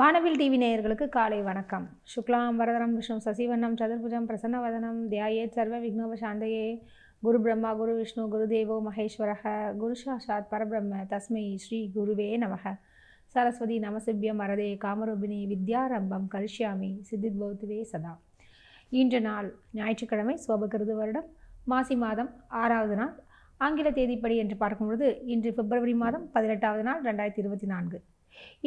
வானவில் டிவி நேயர்களுக்கு காலை வணக்கம். சுக்லாம் வரதரம் விஷ்ணு சசிவண்ணம் சதுர்புஜம் பிரசன்னவதனம் தியாயேத் சர்வ விக்னோபசாந்தயே. குரு பிரம்மா குரு விஷ்ணு குரு தேவோ மகேஸ்வரः குரு சாட்சாத் பரபிரம்ம தஸ்மை ஸ்ரீ குருவே நமக. சரஸ்வதி நமசிவ்யம் வரதே காமரூபிணி வித்யாரம்பம் கரிஷ்யாமி சித்தித் பௌத்துவே சதா. இன்று நாள் ஞாயிற்றுக்கிழமை, சோபகிருது வருடம் மாசி மாதம் 6வது நாள். ஆங்கில தேதிப்படி என்று பார்க்கும்பொழுது இன்று பிப்ரவரி மாதம் 18வது நாள் 2024.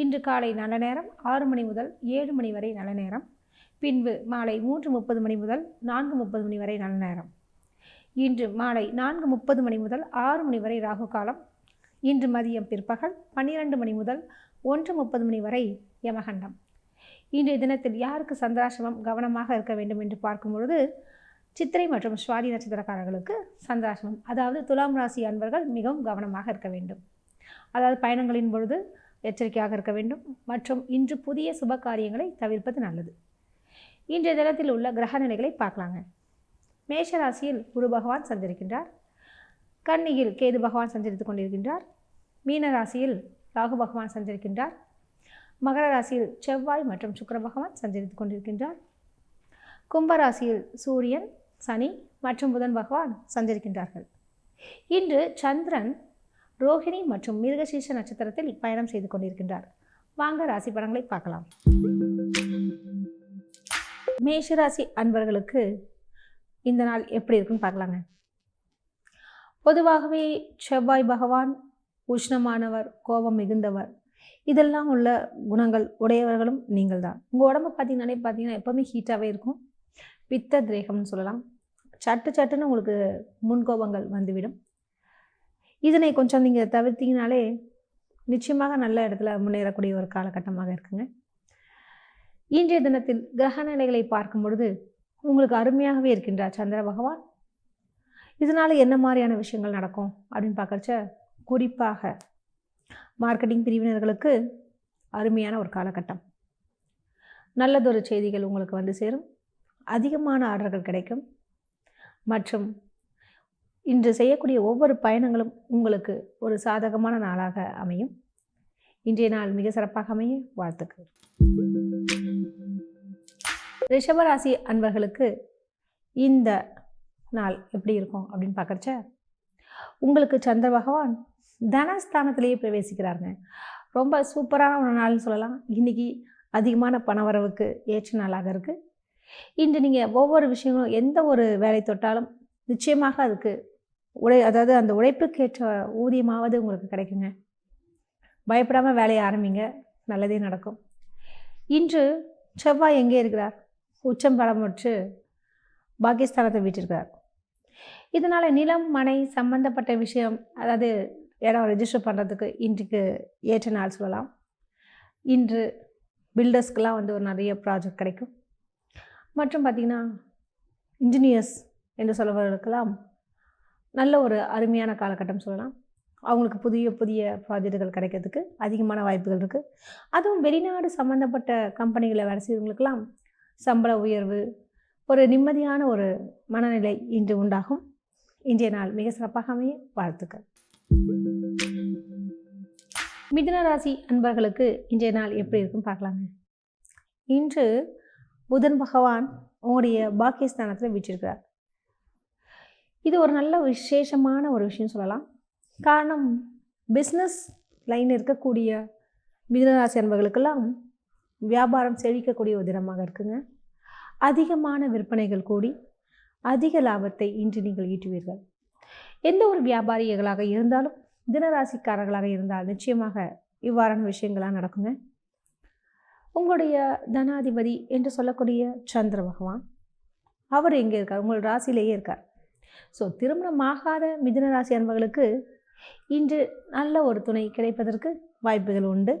இன்று காலை நல்ல நேரம் 6 மணி முதல் 7 மணி வரை நல்ல நேரம். பின்பு மாலை 3:30 மணி முதல் 4:30 மணி வரை நல்ல நேரம். இன்று மாலை 4:30 மணி முதல் 6 மணி வரை ராகு காலம். இன்று மதியம் பிற்பகல் 12 மணி முதல் 1:30 மணி வரை யமகண்டம். இன்றைய தினத்தில் யாருக்கு சந்திராசிரமம் கவனமாக இருக்க வேண்டும் என்று பார்க்கும் பொழுது சித்திரை மற்றும் சுவாதி நட்சத்திரக்காரர்களுக்கு சந்திராசிரமம், அதாவது துலாம் ராசி அன்பர்கள் மிகவும் கவனமாக இருக்க வேண்டும். அதாவது பயணங்களின் பொழுது எச்சரிக்கையாக இருக்க வேண்டும் மற்றும் இன்று புதிய சுப காரியங்களை தவிர்ப்பது நல்லது. இன்றைய தினத்தில் உள்ள கிரக நிலைகளை பார்க்கலாங்க. மேஷ ராசியில் குரு பகவான் சஞ்சரிக்கின்றார். கன்னியில் கேது பகவான் சஞ்சரித்துக் கொண்டிருக்கின்றார். மீன ராசியில் ராகு பகவான் சஞ்சரிக்கின்றார். மகர ராசியில் செவ்வாய் மற்றும் சுக்கிர பகவான் சஞ்சரித்துக் கொண்டிருக்கின்றார். கும்பராசியில் சூரியன், சனி மற்றும் புதன் பகவான் சஞ்சரிக்கின்றார்கள். இன்று சந்திரன் ரோஹிணி மற்றும் மிருகசீர்ஷ நட்சத்திரத்தில் பயணம் செய்து கொண்டிருக்கின்றார். வாங்க ராசி பலன்களை பார்க்கலாம். மேஷராசி அன்பர்களுக்கு இந்த நாள் எப்படி இருக்குன்னு பார்க்கலாங்க. பொதுவாகவே செவ்வாய் பகவான் உஷ்ணமானவர், கோபம் மிகுந்தவர், இதெல்லாம் உள்ள குணங்கள் உடையவர்களும் நீங்கள் தான். உங்கள் உடம்பு பார்த்தீங்கன்னா எப்போவுமே ஹீட்டாகவே இருக்கும். பித்த திரேகம்னு சொல்லலாம். சட்டுன்னு உங்களுக்கு முன்கோபங்கள் வந்துவிடும். இதனை கொஞ்சம் நீங்கள் தவிர்த்தீங்கனாலே நிச்சயமாக நல்ல இடத்துல முன்னேறக்கூடிய ஒரு காலகட்டமாக இருக்குங்க. இன்றைய தினத்தில் கிரக நிலைகளை பார்க்கும் பொழுது உங்களுக்கு அருமையாகவே இருக்கின்றார் சந்திர பகவான். இதனால் என்ன மாதிரியான விஷயங்கள் நடக்கும் அப்படின்னு பார்க்கறச்ச, குறிப்பாக மார்க்கெட்டிங் பிரிவினர்களுக்கு அருமையான ஒரு காலகட்டம். நல்லதொரு செய்திகள் உங்களுக்கு வந்து சேரும். அதிகமான ஆர்டர்கள் கிடைக்கும் மற்றும் இன்று செய்யக்கூடிய ஒவ்வொரு பயணங்களும் உங்களுக்கு ஒரு சாதகமான நாளாக அமையும். இன்றைய நாள் மிக சிறப்பாக அமைய வாழ்த்துக்கள். ரிஷபராசி அன்பர்களுக்கு இந்த நாள் எப்படி இருக்கும் அப்படின்னு பார்க்கறச்ச, உங்களுக்கு சந்திர பகவான் தனஸ்தானத்திலேயே பிரவேசிக்கிறாருங்க. ரொம்ப சூப்பரான ஒரு நாள்னு சொல்லலாம். இன்றைக்கி அதிகமான பணவரவுக்கு ஏற்ற நாளாக இருக்குது. இன்று நீங்கள் ஒவ்வொரு விஷயங்களும் எந்த ஒரு வேலை தொட்டாலும் நிச்சயமாக அதுக்கு அதாவது அந்த உழைப்புக்கேற்ற ஊதியமாவது உங்களுக்கு கிடைக்குங்க. பயப்படாமல் வேலையை ஆரம்பிங்க, நல்லதே நடக்கும். இன்று செவ்வாய் எங்கே இருக்கிறார்? உச்சம் பலம் வச்சு பாகிஸ்தானத்தை விட்டிருக்கிறார். இதனால் நிலம் மனை சம்பந்தப்பட்ட விஷயம், அதாவது இடம் ரெஜிஸ்டர் பண்ணுறதுக்கு இன்றைக்கு ஏற்ற நாள் சொல்லலாம். இன்று பில்டர்ஸ்க்கெலாம் வந்து ஒரு நிறைய ப்ராஜெக்ட் கிடைக்கும். மற்றும் பார்த்திங்கன்னா இன்ஜினியர்ஸ் என்று சொல்பவர்களுக்கெல்லாம் நல்ல ஒரு அருமையான காலகட்டம் சொல்லலாம். அவங்களுக்கு புதிய ப்ராஜெக்டுகள் கிடைக்கிறதுக்கு அதிகமான வாய்ப்புகள் இருக்குது. அதுவும் வெளிநாடு சம்மந்தப்பட்ட கம்பெனிகளை வேலை செய்கிறவங்களுக்கெல்லாம் சம்பள உயர்வு, ஒரு நிம்மதியான ஒரு மனநிலை இன்று உண்டாகும். இன்றைய நாள் மிக சிறப்பாக அமைய வாழ்த்துக்கள். மிதுன ராசி அன்பர்களுக்கு இன்றைய நாள் எப்படி இருக்குன்னு பார்க்கலாங்க. இன்று புதன் பகவான் உங்களுடைய பாக்கியஸ்தானத்தில் வீற்றிருக்கிறார். இது ஒரு நல்ல விசேஷமான ஒரு விஷயம் சொல்லலாம். காரணம், பிஸ்னஸ் லைன் இருக்கக்கூடிய மிதுனராசி அன்பர்களுக்கெல்லாம் வியாபாரம் செழிக்கக்கூடிய ஒரு தினமாக இருக்குங்க. அதிகமான விற்பனைகள் கூடி அதிக லாபத்தை இன்று நீங்கள் ஈட்டுவீர்கள். எந்த ஒரு வியாபாரிகளாக இருந்தாலும், தினராசிக்காரர்களாக இருந்தால் நிச்சயமாக இவ்வாறான விஷயங்களாக நடக்குங்க. உங்களுடைய தனாதிபதி என்று சொல்லக்கூடிய சந்திர பகவான், அவர் எங்கே இருக்கார்? உங்கள் ராசியிலேயே இருக்கார். ஸோ திருமணமாகாத மிதுன ராசி அன்பர்களுக்கு இன்று நல்ல ஒரு துணை கிடைப்பதற்கு வாய்ப்புகள் உண்டு.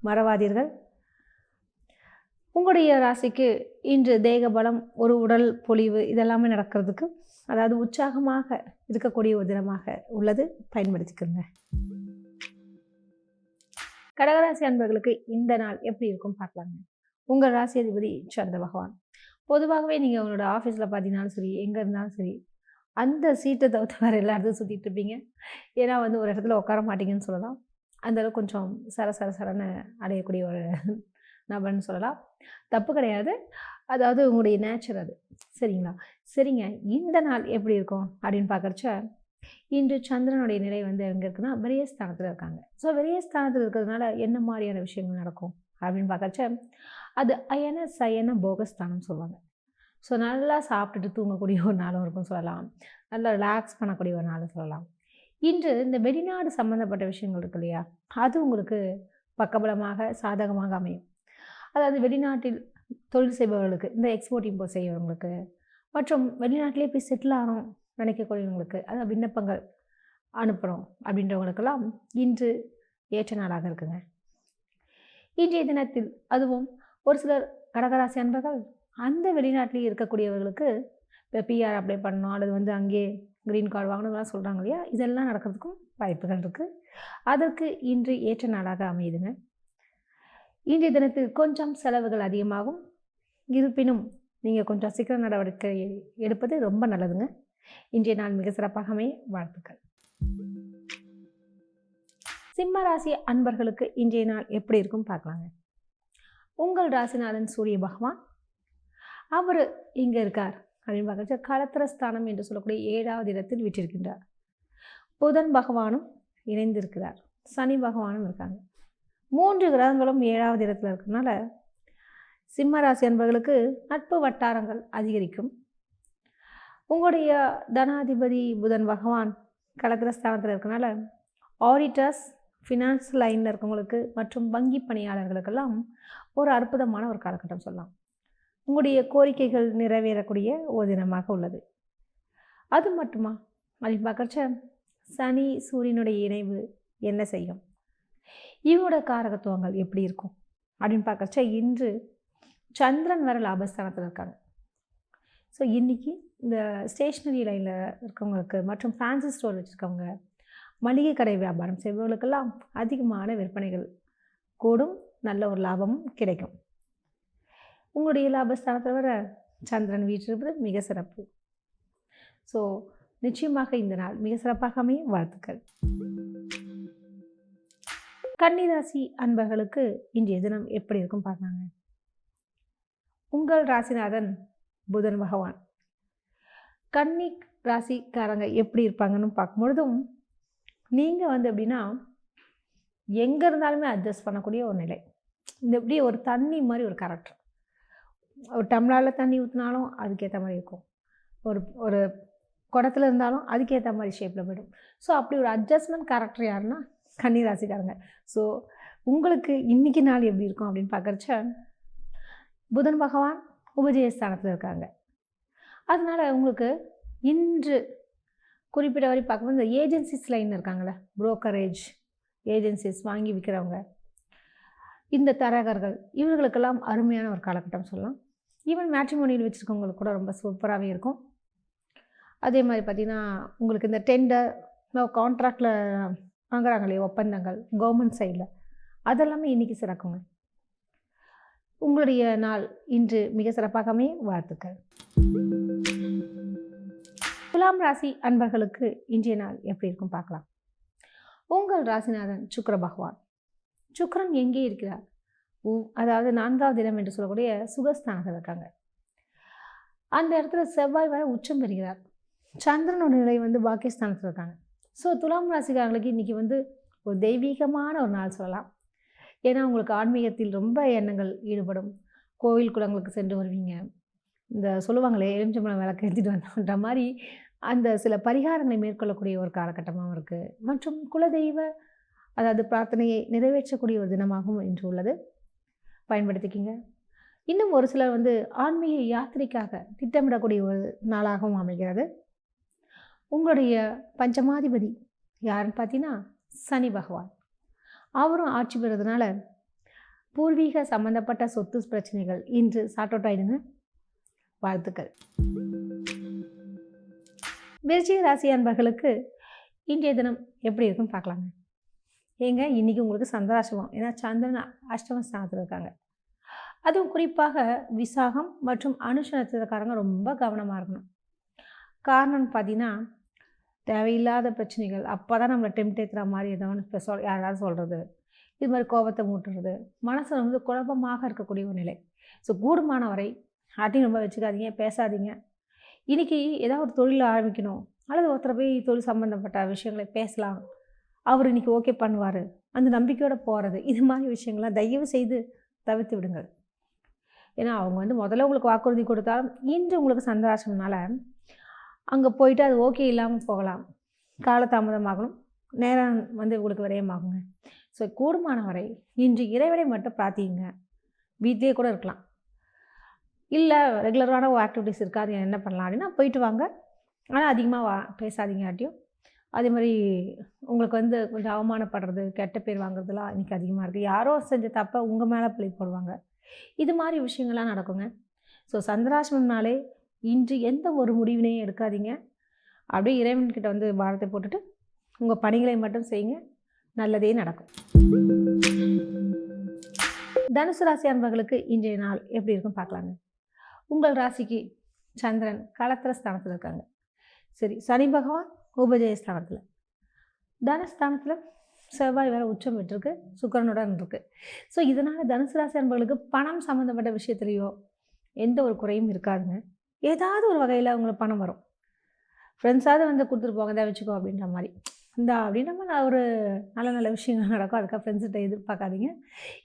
மறவாதீர்கள். உங்களுடைய ராசிக்கு இன்று தேக பலம், ஒரு உடல் பொலிவு இதெல்லாமே நடக்கிறதுக்கு, அதாவது உற்சாகமாக இருக்கக்கூடிய ஒரு தினமாக உள்ளது. பயன்படுத்திக்கோங்க. கடகராசி அன்பர்களுக்கு இந்த நாள் எப்படி இருக்கும் பார்க்கலாங்க. உங்கள் ராசி அதிபதி சந்திர பகவான். பொதுவாகவே நீங்கள் உங்களோட ஆஃபீஸில் பார்த்தீங்கன்னாலும் சரி, எங்கே இருந்தாலும் சரி, அந்த சீட்டை தவிர்த்து வேறு எல்லா இடத்தையும் சுற்றிட்டு இருப்பீங்க. ஏன்னா வந்து ஒரு இடத்துல உட்கார மாட்டீங்கன்னு சொல்லலாம். அந்தளவுக்கு கொஞ்சம் சரன்னு அடையக்கூடிய ஒரு நபர்னு சொல்லலாம். தப்பு கிடையாது. அதாவது உங்களுடைய நேச்சர் அது. சரிங்களா? சரிங்க. இந்த நாள் எப்படி இருக்கும் அப்படின்னு பார்க்குறச்ச, இன்று சந்திரனுடைய நிலை வந்து எங்கே இருக்குன்னா, விரயஸ்தானத்தில் இருக்காங்க. ஸோ விரயஸ்தானத்தில் இருக்கிறதுனால என்ன மாதிரியான விஷயங்கள் நடக்கும் அப்படின்னு பார்க்குறச்ச, அது அயன சயன போகஸ்தானம் சொல்லுவாங்க. ஸோ நல்லா சாப்பிட்டுட்டு தூங்கக்கூடிய ஒரு நாளும் இருக்கும்னு சொல்லலாம். நல்லா ரிலாக்ஸ் பண்ணக்கூடிய ஒரு நாளும் சொல்லலாம். இன்று இந்த வெளிநாடு சம்மந்தப்பட்ட விஷயங்கள் இருக்கு இல்லையா? அது உங்களுக்கு பக்கபலமாக, சாதகமாக அமையும். அதாவது வெளிநாட்டில் தொழில் செய்பவர்களுக்கு, இந்த எக்ஸ்போர்ட், இம்போர்ட் செய்கிறவங்களுக்கு மற்றும் வெளிநாட்டிலே போய் செட்டில் ஆகணும் நினைக்கக்கூடியவங்களுக்கு, அதாவது விண்ணப்பங்கள் அனுப்புகிறோம் அப்படின்றவங்களுக்கெல்லாம் இன்று ஏற்ற நாளாக இருக்குங்க. இன்றைய தினத்தில் அதுவும் ஒரு சிலர் கடகராசி அன்பர்கள் அந்த வெளிநாட்டிலேயே இருக்கக்கூடியவர்களுக்கு இப்போ பிஆர் அப்ளை பண்ணணும் அல்லது வந்து அங்கேயே க்ரீன் கார்டு வாங்கணுங்கலாம் சொல்கிறாங்க இல்லையா? இதெல்லாம் நடக்கிறதுக்கும் வாய்ப்புகள் இருக்குது. அதற்கு இன்று ஏற்ற நாளாக அமையுதுங்க. இன்றைய தினத்தில் கொஞ்சம் செலவுகள் அதிகமாகும். இருப்பினும் நீங்கள் கொஞ்சம் சீக்கிரம் நடவடிக்கை எடுப்பது ரொம்ப நல்லதுங்க. இன்றைய நாள் மிக சிறப்பாக அமைய வாழ்த்துக்கள். சிம்ம ராசி அன்பர்களுக்கு இன்றைய நாள் எப்படி இருக்கும் பார்க்கலாங்க. உங்கள் ராசிநாதன் சூரிய பகவான் அவர் இங்கே இருக்கார் அப்படின்னு பார்க்கறச்ச களத்திரஸ்தானம் என்று சொல்லக்கூடிய 7வது இடத்தில் விட்டிருக்கின்றார். புதன் பகவானும் இணைந்திருக்கிறார். சனி பகவானும் இருக்காங்க. 3 கிரகங்களும் 7வது இடத்துல இருக்கிறதுனால சிம்ம ராசி அன்பர்களுக்கு நட்பு வட்டாரங்கள் அதிகரிக்கும். உங்களுடைய தனாதிபதி புதன் பகவான் களத்திரஸ்தானத்தில் இருக்கனால ஆடிட்டர்ஸ், ஃபினான்ஸ் லைனில் இருக்கவங்களுக்கு மற்றும் வங்கி பணியாளர்களுக்கெல்லாம் ஒரு அற்புதமான ஒரு காலகட்டம் சொல்லலாம். உங்களுடைய கோரிக்கைகள் நிறைவேறக்கூடிய ஒரு தினமாக உள்ளது. அது மட்டுமா அப்படின்னு பார்க்கறச்ச சனி சூரியனுடைய இணைவு என்ன செய்யும், இவங்களோட காரகத்துவங்கள் எப்படி இருக்கும் அப்படின்னு பார்க்கறச்ச இன்று சந்திரன் வர லாபஸ்தானத்தில் இருக்காங்க. ஸோ இன்றைக்கி இந்த ஸ்டேஷ்னரி லைனில் இருக்கவங்களுக்கு மற்றும் ஃபேன்சி ஸ்டோர் வச்சுருக்கவங்க, மளிகை கடை வியாபாரம் செய்பவர்களுக்கெல்லாம் அதிகமான விற்பனைகள் கூடும், நல்ல ஒரு லாபமும் கிடைக்கும். உங்களுடைய லாபஸ்தானத்தில் வர சந்திரன் வீற்றிருப்பது மிக சிறப்பு. ஸோ நிச்சயமாக இந்த நாள் மிக சிறப்பாக அமைய வாழ்த்துக்கள். கன்னிராசி அன்பர்களுக்கு இன்றைய தினம் எப்படி இருக்கும் பார்க்கலாங்க. உங்கள் ராசிநாதன் புதன் பகவான் கன்னி ராசிக்காரங்க எப்படி இருப்பாங்கன்னு பார்க்கும்பொழுதும் நீங்கள் வந்து எப்படின்னா எங்கே இருந்தாலுமே அட்ஜஸ்ட் பண்ணக்கூடிய ஒரு நிலை. இந்த எப்படி ஒரு தண்ணி மாதிரி ஒரு கேரக்டர். ஒரு டம்ளரில் தண்ணி ஊற்றினாலும் அதுக்கேற்ற மாதிரி இருக்கும். ஒரு ஒரு குடத்துல இருந்தாலும் அதுக்கேற்ற மாதிரி ஷேப்பில் போய்டும். ஸோ அப்படி ஒரு அட்ஜஸ்ட்மெண்ட் கேரக்டர் யாருன்னா கன்னி ராசிக்காரங்க. ஸோ உங்களுக்கு இன்றைக்கி நாள் எப்படி இருக்கும் அப்படின்னு பார்க்குறச்ச புதன் பகவான் உபஜயஸ்தானத்தில் இருக்காங்க. அதனால் உங்களுக்கு இன்று குறிப்பிட்ட வரை பார்க்கும்போது இந்த ஏஜென்சிஸ் லைன் இருக்காங்களே, புரோக்கரேஜ் ஏஜென்சிஸ் வாங்கி விற்கிறவங்க, இந்த தரகர்கள், இவர்களுக்கெல்லாம் அருமையான ஒரு காலகட்டம் சொல்லலாம். ஈவன் மேட்ரிமோனியில் வச்சுருக்கவங்களுக்கு கூட ரொம்ப சூப்பராகவே இருக்கும். அதே மாதிரி பார்த்திங்கன்னா உங்களுக்கு இந்த டெண்டர் கான்ட்ராக்டில் வாங்குறாங்க இல்லையா, ஒப்பந்தங்கள் கவர்மெண்ட் சைடில், அதெல்லாமே இன்றைக்கி சிறக்குங்க. உங்களுடைய நாள் இன்று மிக சிறப்பாக அமைய வாழ்த்துக்கள். துலாம் ராசி அன்பர்களுக்கு இன்றைய நாள் எப்படி இருக்கும் பார்க்கலாம். உங்கள் ராசிநாதன் சுக்கிர பகவான். சுக்கிரன் எங்கே இருக்கிறார்? அதாவது 4வது இடம் என்று சொல்லக்கூடிய சுகஸ்தானத்தில் இருக்காங்க. அந்த இடத்துல செவ்வாய் வர உச்சம் பெறுகிறார். சந்திரனோட நிலை வந்து பாக்கியஸ்தானத்தில் இருக்காங்க. ஸோ துலாம் ராசிக்காரங்களுக்கு இன்றைக்கி வந்து ஒரு தெய்வீகமான ஒரு நாள் சொல்லலாம். ஏன்னா உங்களுக்கு ஆன்மீகத்தில் ரொம்ப எண்ணங்கள் ஈடுபடும். கோவில் குளங்களுக்கு சென்று வருவீங்க. இந்த சொல்லுவாங்களே எலுமிச்சம்பழம் விளக்கு ஏற்றிட்டு வந்தோன்ற மாதிரி அந்த சில பரிகாரங்களை மேற்கொள்ளக்கூடிய ஒரு காலகட்டமாகவும் இருக்குது. மற்றும் குலதெய்வ அதாவது பிரார்த்தனையை நிறைவேற்றக்கூடிய ஒரு தினமாகவும் இன்று உள்ளது. பயன்படுத்திக்கிங்க. இன்னும் ஒரு சிலர் வந்து ஆன்மீக யாத்திரைக்காக திட்டமிடக்கூடிய ஒரு நாளாகவும் அமைகிறது. உங்களுடைய பஞ்சமாதிபதி யாருன்னு பார்த்தீங்கன்னா சனி பகவான். அவரும் ஆட்சி பெறுறதுனால பூர்வீக சம்பந்தப்பட்ட சொத்து பிரச்சனைகள் இன்று சார்ட் அவுட் ஆயிடுங்க. வாழ்த்துக்கள். விருச்சிக ராசி அன்பர்களுக்கு இன்றைய தினம் எப்படி இருக்குன்னு பார்க்கலாங்க. ஏங்க இன்றைக்கி உங்களுக்கு சந்திராசிரமம். ஏன்னா சந்திரன் அஷ்டம ஸ்தானத்தில் இருக்காங்க. அதுவும் குறிப்பாக விசாகம் மற்றும் அனுஷ நட்சத்திரக்காரங்க ரொம்ப கவனமாக இருக்கணும். காரணம்னு பார்த்தீங்கன்னா தேவையில்லாத பிரச்சனைகள் அப்போ தான் நம்மளை டெம்டேத்துற மாதிரி ஏதோ ஒன்று இப்போ யாராவது சொல்கிறது, இது மாதிரி கோபத்தை மூட்டுறது, மனசில் வந்து குழப்பமாக இருக்கக்கூடிய ஒரு நிலை. ஸோ கூடுமான வரை யார்ட்டையும் ரொம்ப வச்சுக்காதீங்க, பேசாதீங்க. இன்றைக்கி ஏதாவது ஒரு தொழில் ஆரம்பிக்கணும் அல்லது ஒருத்தரை போய் தொழில் சம்மந்தப்பட்ட விஷயங்களை பேசலாம், அவர் இன்றைக்கி ஓகே பண்ணுவார், அந்த நம்பிக்கையோடு போகிறது, இது மாதிரி விஷயங்கள்லாம் தயவு செய்து தவிர்த்து விடுங்கள். ஏன்னா அவங்க வந்து முதல்ல உங்களுக்கு வாக்குறுதி கொடுத்தாலும் இன்று உங்களுக்கு சந்தோஷம்னால அங்கே போயிட்டு அது ஓகே இல்லாமல் போகலாம், காலதாமதமாகணும், நேரம் வந்து உங்களுக்கு விரயமாகுங்க. ஸோ கூடுமான வரை இன்று இறைவனை மட்டும் பிரார்த்திங்க. வீட்டிலே கூட இருக்கலாம், இல்லை ரெகுலரான ஆக்டிவிட்டீஸ் இருக்காது, என்ன பண்ணலாம் அப்படின்னா போயிட்டு வாங்க. ஆனால் அதிகமாக பேசாதீங்க யார்ட்டையும். அதே மாதிரி உங்களுக்கு வந்து கொஞ்சம் அவமானப்படுறது, கெட்ட பேர் வாங்குறதுலாம் இன்றைக்கி அதிகமாக இருக்குது. யாரோ செஞ்ச தப்பை உங்கள் மேலே பழி போடுவாங்க, இது மாதிரி விஷயங்கள்லாம் நடக்குங்க. ஸோ சந்திராஷ்டமம்னாலே இன்று எந்த ஒரு முடிவினையும் எடுக்காதீங்க. அப்படியே இறைவன்கிட்ட வந்து பாரத்தை போட்டுட்டு உங்கள் பணிகளை மட்டும் செய்யுங்க, நல்லதே நடக்கும். தனுசு ராசி அன்பர்களுக்கு இன்றைய நாள் எப்படி இருக்கும் பார்க்கலாங்க. உங்கள் ராசிக்கு சந்திரன் களத்திர ஸ்தானத்தில் இருக்காங்க. சரி, சனி பகவான் உபஜயஸ்தானத்தில், தனஸ்தானத்தில் செவ்வாய் வேறு உச்சம் விட்டுருக்கு, சுக்கிரனுடன் இருக்குது. ஸோ இதனால் தனுசு ராசி அன்பர்களுக்கு பணம் சம்மந்தப்பட்ட விஷயத்துலையோ எந்த ஒரு குறையும் இருக்காதுங்க. ஏதாவது ஒரு வகையில் அவங்களுக்கு பணம் வரும். ஃப்ரெண்ட்ஸாவது வந்து கொடுத்துட்டு போங்க, தான் வச்சுக்கோ அப்படின்ற மாதிரி, இந்த அப்படின்ற மாதிரி ஒரு நல்ல நல்ல விஷயங்கள் நடக்கும். அதுக்காக ஃப்ரெண்ட்ஸ்கிட்ட எதிர்பார்க்காதீங்க.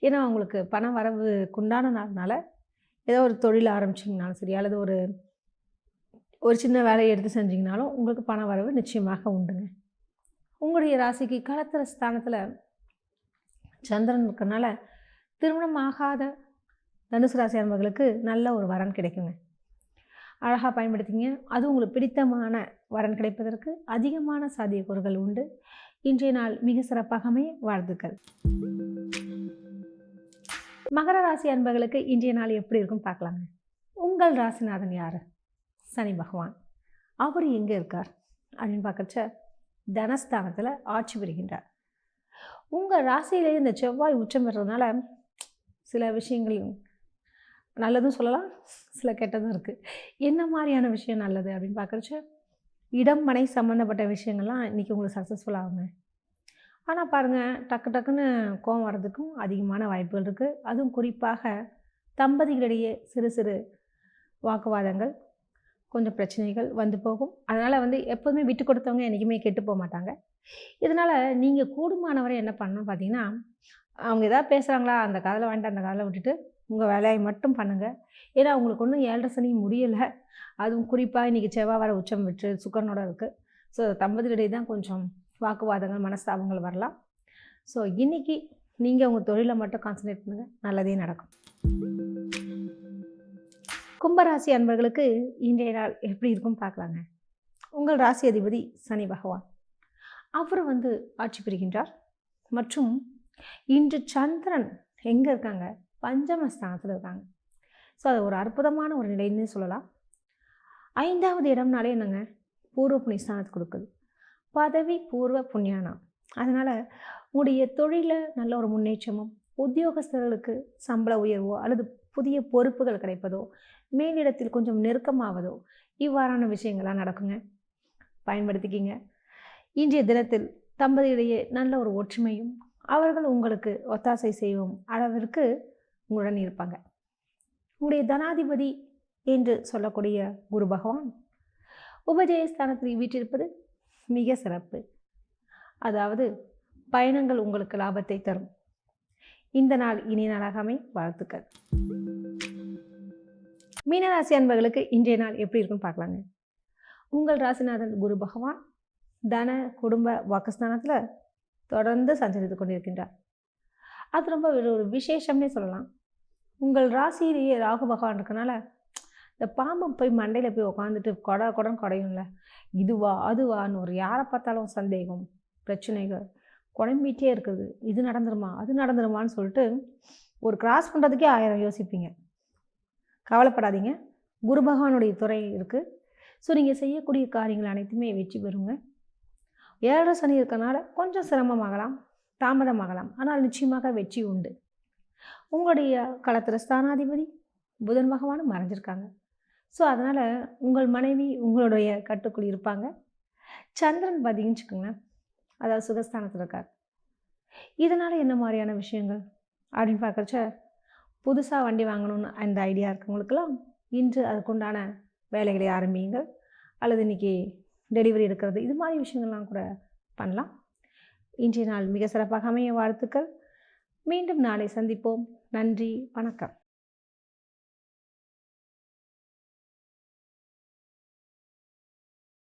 ஏன்னா அவங்களுக்கு பண வரவுக்கு உண்டான நாள்னால ஏதோ ஒரு தொழில் ஆரம்பிச்சிங்கனாலும் சரி, அல்லது ஒரு சின்ன வேலையை எடுத்து செஞ்சிங்கனாலும் உங்களுக்கு பண வரவு நிச்சயமாக உண்டுங்க. உங்களுடைய ராசிக்கு களத்திர ஸ்தானத்தில் சந்திரன் இருக்கனால திருமணம் ஆகாத தனுசு ராசி அன்பர்களுக்கு நல்ல ஒரு வரன் கிடைக்குங்க. அழகாக பயன்படுத்திங்க. அது உங்களுக்கு பிடித்தமான வரன் கிடைப்பதற்கு அதிகமான சாத்தியக்கூறுகள் உண்டு. இன்றைய நாள் மிக சிறப்பாக அமைய வாழ்த்துக்கள். மகர ராசி அன்பர்களுக்கு இன்றைய நாள் எப்படி இருக்கும் பார்க்கலாங்க. உங்கள் ராசிநாதன் யார்? சனி பகவான். அவர் எங்கே இருக்கார் அப்படின்னு பார்க்கச்ச தனஸ்தானத்தில் ஆட்சி பெறுகின்றார். உங்கள் ராசியிலே இந்த செவ்வாய் உச்சம் பெறதுனால சில விஷயங்கள் நல்லதும் சொல்லலாம், சில கெட்டதும் இருக்குது. என்ன மாதிரியான விஷயம் நல்லது அப்படின்னு பார்க்குறச்ச இடம் மனை சம்மந்தப்பட்ட விஷயங்கள்லாம் இன்றைக்கி உங்களுக்கு சக்ஸஸ்ஃபுல் ஆகுங்க. ஆனால் பாருங்கள், டக்கு டக்குன்னு கோவம் வர்றதுக்கும் அதிகமான வாய்ப்புகள் இருக்குது. அதுவும் குறிப்பாக தம்பதிகளிடையே சிறு சிறு வாக்குவாதங்கள், கொஞ்சம் பிரச்சனைகள் வந்து போகும். அதனால் வந்து எப்போதுமே விட்டு கொடுத்தவங்க என்றைக்குமே கெட்டு போக மாட்டாங்க. இதனால் நீங்கள் கூடுமானவரை என்ன பண்ணணும் பார்த்தீங்கன்னா, அவங்க எதாவது பேசுகிறாங்களா, அந்த காதில் வாங்கிட்டு அந்த காதில் விட்டுட்டு உங்கள் வேலையை மட்டும் பண்ணுங்கள். ஏன்னா அவங்களுக்கு ஒன்றும் 7.5 சனி முடியலை. அதுவும் குறிப்பாக இன்றைக்கி செவ்வாய் வர உச்சம் விட்டு சுக்கரனோட இருக்குது. ஸோ தம்பதியிடையே தான் கொஞ்சம் வாக்குவாதங்கள், மனஸ்தாபங்கள் வரலாம். ஸோ இன்றைக்கி நீங்கள் உங்கள் தொழிலை மட்டும் கான்சன்ட்ரேட் பண்ணுங்கள், நல்லதே நடக்கும். கும்பராசி அன்பர்களுக்கு இன்றைய நாள் எப்படி இருக்கும் பார்க்கலாங்க. உங்கள் ராசி அதிபதி சனி பகவான், அவர் வந்து ஆட்சி பெறுகின்றார். மற்றும் இன்று சந்திரன் எங்கே இருக்காங்க? பஞ்சமஸ்தானத்தில் இருக்காங்க. ஸோ அது ஒரு அற்புதமான ஒரு நிலைன்னு சொல்லலாம். 5வது இடம்னாலே என்னங்க, பூர்வ புண்ணியஸ்தானத்துக்கு கொடுக்குது. பதவி பூர்வ புண்ணியானம். அதனால் உங்களுடைய தொழிலில் நல்ல ஒரு முன்னேற்றமும், உத்தியோகஸ்தர்களுக்கு சம்பள உயர்வோ அல்லது புதிய பொறுப்புகள் கிடைப்பதோ, மேலிடத்தில் கொஞ்சம் நெருக்கமாவதோ, இவ்வாறான விஷயங்கள்லாம் நடக்குங்க. பயன்படுத்திக்கிங்க. இன்றைய தினத்தில் தம்பதியிடையே நல்ல ஒரு ஒற்றுமையும், அவர்கள் உங்களுக்கு ஒத்தாசை செய்யும் அளவிற்கு உங்களுடன் இருப்பாங்க. உங்களுடைய தனாதிபதி என்று சொல்லக்கூடிய குரு பகவான் உபஜயஸ்தானத்தில் வீற்றிருப்பது மிக சிறப்பு. அதாவது பயணங்கள் உங்களுக்கு லாபத்தை தரும். இந்த நாள் இனிய நாளாக அமைய வாழ்த்துக்கள். மீனராசி அன்பர்களுக்கு இன்றைய நாள் எப்படி இருக்குன்னு பார்க்கலாங்க. உங்கள் ராசிநாதன் குரு பகவான் தன குடும்ப வாக்குஸ்தானத்தில் தொடர்ந்து சஞ்சரித்து கொண்டிருக்கின்றார். அது ரொம்ப ஒரு விசேஷம்னே சொல்லலாம். உங்கள் ராசியிலேயே ராகு பகவான் இருக்கனால இந்த பாம்பு போய் மண்டையில் போய் உட்காந்துட்டு கொடன் குடையும்ல, இதுவா அதுவான்னு ஒரு யாரை பார்த்தாலும் சந்தேகம், பிரச்சனைகள் குழம்பிகிட்டே இருக்குது. இது நடந்துருமா அது நடந்துருமான்னு சொல்லிட்டு ஒரு கிராஸ் பண்ணுறதுக்கே 1000 யோசிப்பீங்க. கவலைப்படாதீங்க, குரு பகவானுடைய துறை இருக்குது. ஸோ நீங்கள் செய்யக்கூடிய காரியங்கள் அனைத்துமே வெற்றி பெறுங்க. 7.5 சனி இருக்கனால கொஞ்சம் சிரமமாகலாம், தாமதமாகலாம், ஆனால் நிச்சயமாக வெற்றி உண்டு. உங்களுடைய களத்திர ஸ்தானாதிபதி புதன் பகவானும் மறைஞ்சிருக்காங்க. ஸோ அதனால் உங்கள் மனைவி உங்களுடைய கட்டுக்குள் இருப்பாங்க. சந்திரன் பார்த்தீங்கன்னு வச்சுக்கோங்களேன், அதாவது சுகஸ்தானத்தில் இருக்கார். இதனால் என்ன மாதிரியான விஷயங்கள் அப்படின்னு பார்க்குறச்ச, புதுசாக வண்டி வாங்கணும்னு அந்த ஐடியா இருக்கவங்களுக்கெல்லாம் இன்று அதுக்குண்டான வேலைகளை ஆரம்பியுங்கள். அல்லது இன்றைக்கி டெலிவரி எடுக்கிறது, இது மாதிரி விஷயங்கள்லாம் கூட பண்ணலாம். இன்றைய நாள் மிக சிறப்பாக அமைய வாழ்த்துக்கள். மீண்டும் நாளை சந்திப்போம். நன்றி, வணக்கம்.